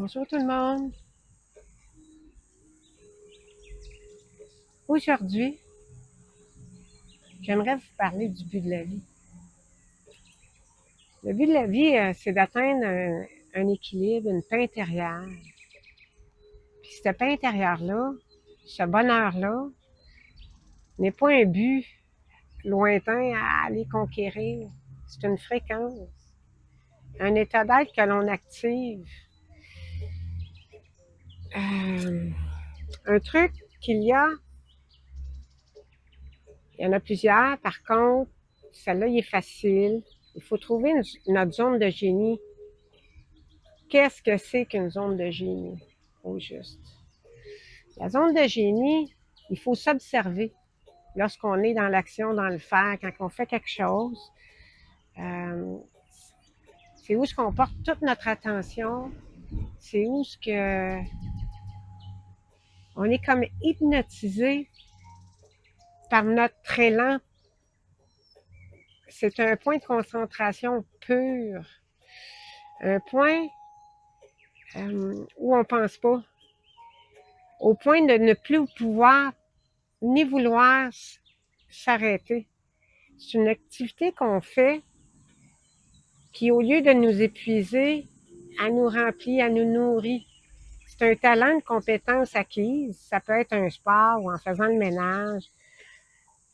Bonjour tout le monde. Aujourd'hui, j'aimerais vous parler du but de la vie. Le but de la vie, c'est d'atteindre un équilibre, une paix intérieure. Puis cette paix intérieure-là, ce bonheur-là, n'est pas un but lointain à aller conquérir. C'est une fréquence, un état d'être que l'on active. Un truc qu'il y a, il y en a plusieurs, par contre, celle-là, il est facile. Il faut trouver notre zone de génie. Qu'est-ce que c'est qu'une zone de génie, au juste? La zone de génie, il faut s'observer lorsqu'on est dans l'action, dans le faire, quand on fait quelque chose. C'est où est-ce qu'on porte toute notre attention. C'est où est-ce que on est comme hypnotisé par notre élan. C'est un point de concentration pur. Un point où on pense pas. Au point de ne plus pouvoir ni vouloir s'arrêter. C'est une activité qu'on fait qui, au lieu de nous épuiser, elle nous remplit, elle nous nourrit. C'est un talent, une compétence acquise. Ça peut être un sport ou en faisant le ménage,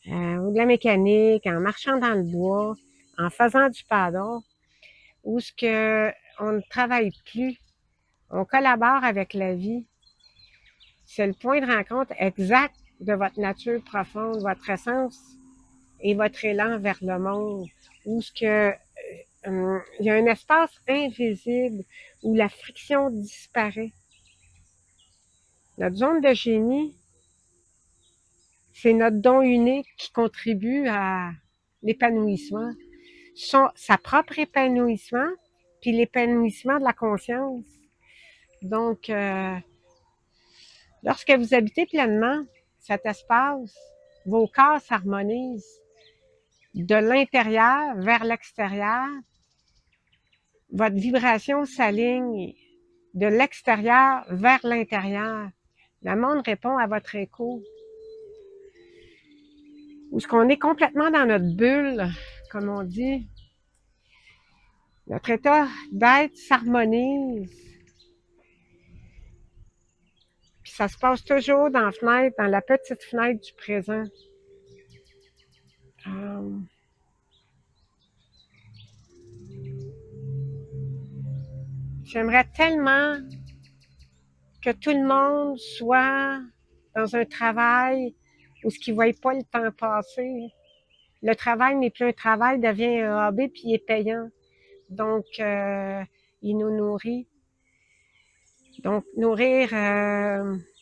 ou de la mécanique, en marchant dans le bois, en faisant du paddle, où ce que on ne travaille plus, on collabore avec la vie. C'est le point de rencontre exact de votre nature profonde, votre essence et votre élan vers le monde, où ce que il y a un espace invisible où la friction disparaît. Notre zone de génie, c'est notre don unique qui contribue à l'épanouissement, sa propre épanouissement, puis l'épanouissement de la conscience. Donc, lorsque vous habitez pleinement cet espace, vos corps s'harmonisent de l'intérieur vers l'extérieur. Votre vibration s'aligne de l'extérieur vers l'intérieur. Le monde répond à votre écho. Où est-ce qu'on est complètement dans notre bulle, comme on dit. Notre état d'être s'harmonise. Puis ça se passe toujours dans la fenêtre, dans la petite fenêtre du présent. J'aimerais tellement que tout le monde soit dans un travail où ce qui ne voit pas le temps passer. Le travail n'est plus un travail, devient un hobby puis il est payant. Donc, il nous nourrit. Donc, nourrir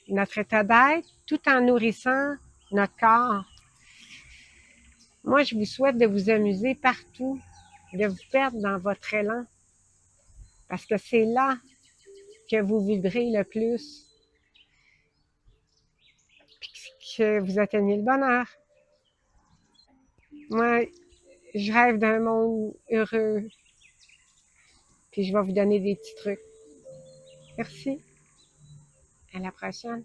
notre état d'être tout en nourrissant notre corps. Moi, je vous souhaite de vous amuser partout, de vous perdre dans votre élan, parce que c'est là que vous vibrez le plus, puis que vous atteignez le bonheur. Moi, je rêve d'un monde heureux, puis je vais vous donner des petits trucs. Merci. À la prochaine.